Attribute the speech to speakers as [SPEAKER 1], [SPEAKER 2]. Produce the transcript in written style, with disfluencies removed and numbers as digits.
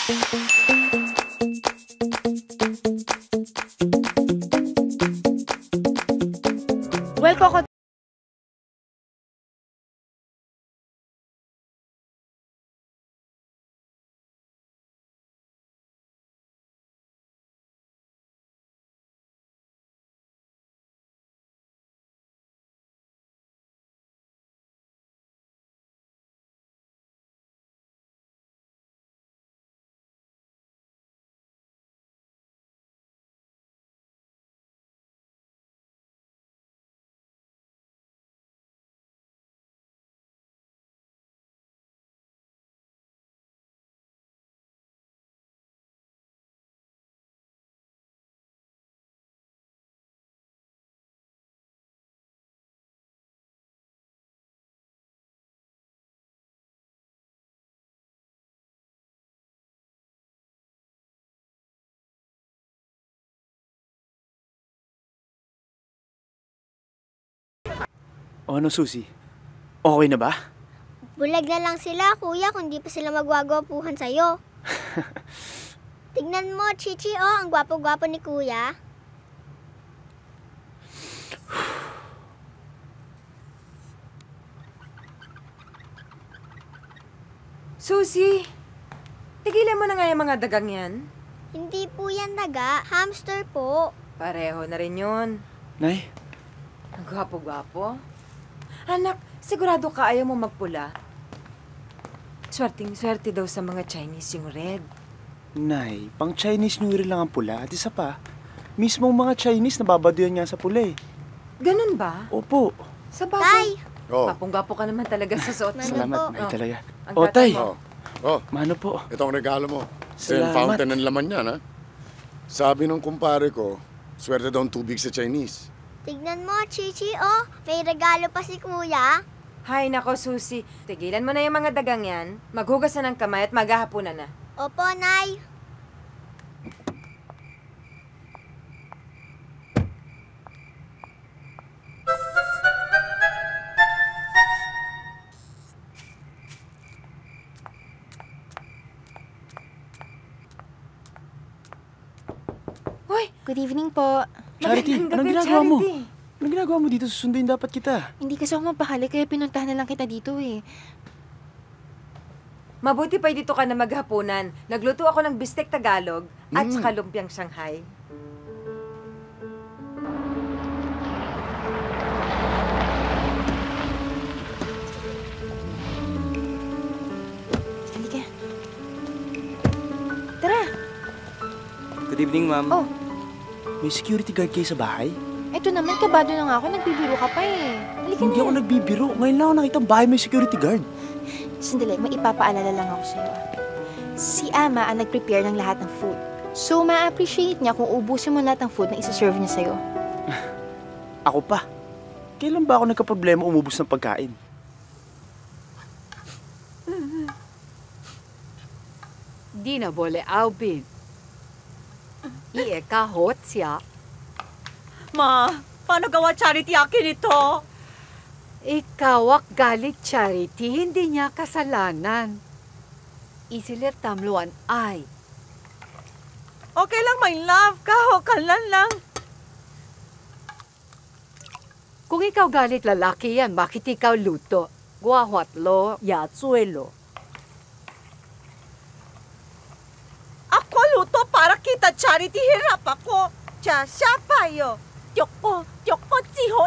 [SPEAKER 1] Well, Coco,
[SPEAKER 2] O ano, Susie? Okay na ba?
[SPEAKER 3] Bulag na lang sila, kuya, kung di pa sila magwagwapuhan sa'yo. Tignan mo, Chichi, oh, ang gwapo-gwapo ni kuya.
[SPEAKER 1] Susie, tigilan mo na nga yung mga dagang yan.
[SPEAKER 3] Hindi po yan daga, hamster po.
[SPEAKER 1] Pareho na rin yun.
[SPEAKER 2] Nay?
[SPEAKER 1] Ang gwapo-gwapo. Anak, sigurado ka ayaw mo magpula. Swerteng-swerte daw sa mga Chinese yung red.
[SPEAKER 2] Nay, pang Chinese New Year lang ang pula. At isa pa, mismong mga Chinese nababaduyan nga sa pula eh.
[SPEAKER 1] Ganun ba?
[SPEAKER 2] Opo.
[SPEAKER 1] Sa
[SPEAKER 3] Tay!
[SPEAKER 1] bagay.
[SPEAKER 4] Oh,
[SPEAKER 1] Gapong-gapo ka naman talaga sa suot mo.
[SPEAKER 2] Salamat,
[SPEAKER 3] po?
[SPEAKER 2] Nay, talaga.
[SPEAKER 1] Ang
[SPEAKER 2] O,
[SPEAKER 1] gata
[SPEAKER 2] Tay.
[SPEAKER 1] mo.
[SPEAKER 2] Mano po.
[SPEAKER 4] itong regalo mo.
[SPEAKER 2] Salamat.
[SPEAKER 4] Yung fountain ng laman yan, ha? Sabi nung kumpare ko, swerte daw ang tubig sa Chinese.
[SPEAKER 3] Tignan mo, Chichi, oh, may regalo pa si kuya.
[SPEAKER 1] Hay nako, Susie. Tigilan mo na yung mga dagang yan. Maghugas na ng kamay at maghahapunan na.
[SPEAKER 3] Opo, Nay.
[SPEAKER 1] Hoy!
[SPEAKER 5] Good evening po.
[SPEAKER 2] Charity,
[SPEAKER 1] Magandang
[SPEAKER 2] anong
[SPEAKER 1] gabi,
[SPEAKER 2] ginagawa mo?
[SPEAKER 1] Charity.
[SPEAKER 2] Anong ginagawa mo dito? Susunduin dapat kita.
[SPEAKER 5] Hindi kasi ako mapakali kaya pinuntahan na lang kita dito eh.
[SPEAKER 1] Mabuti pa dito ka na maghapunan. Nagluto ako ng bistek Tagalog at saka lumpiang Shanghai.
[SPEAKER 5] Halika. Tara!
[SPEAKER 2] Good evening, ma'am.
[SPEAKER 5] Oh.
[SPEAKER 2] May security guard kayo sa bahay?
[SPEAKER 5] Eto naman, kabado na nga ako. Nagbibiro ka pa eh. Halika
[SPEAKER 2] Hindi
[SPEAKER 5] na.
[SPEAKER 2] ako nagbibiro. Ngayon lang ako nakita ang bahay may security guard.
[SPEAKER 5] Sandali, may ipapaalala lang ako sa'yo. Si Ama ang nag-prepare ng lahat ng food. So, ma-appreciate niya kung ubusin mo lahat ng food na isa-serve niya sa'yo.
[SPEAKER 2] Ako pa. Kailan ba ako nagka-problema umubos ng pagkain?
[SPEAKER 6] Di na bole Albin. Ieka hot siya.
[SPEAKER 7] Ma, paano gawa charity akin ito?
[SPEAKER 6] Ikawak galit charity, hindi niya kasalanan. Isilir tamluan ay.
[SPEAKER 7] Okay lang, my love. Kahokalan lang.
[SPEAKER 6] Kung ikaw galit lalaki yan, bakit ikaw luto? Guahwatlo, yatsuelo.
[SPEAKER 7] Ako luto para kita charity, hirap ako. Siya payo. Yoko, chiho